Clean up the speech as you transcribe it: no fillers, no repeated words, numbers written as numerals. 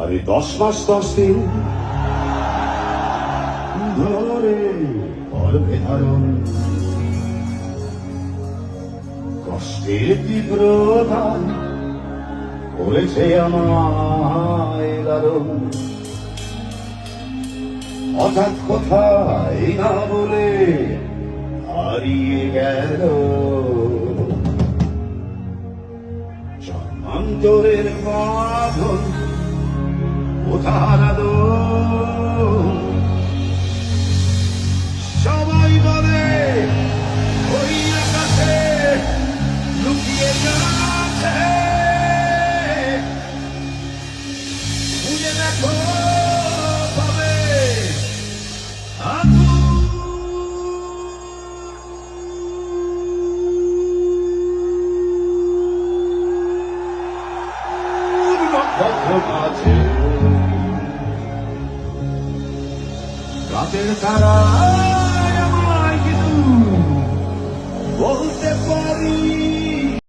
আরে 10 মাস 10 দিন ধরে গর্ভে ধারণ, কষ্টের তীব্রতা করেছে আমায় লালন। হঠাৎ কোথায় না বলে হারিয়ে গেল জন্মান্তরের বাঁধন, কোথার আদর। সবাই বলে ওই আকাশে লুকিয়ে গেছে, খুঁজে দেখো পাবে আছে রাতের তারা আমায় কিছু বলতে পারি।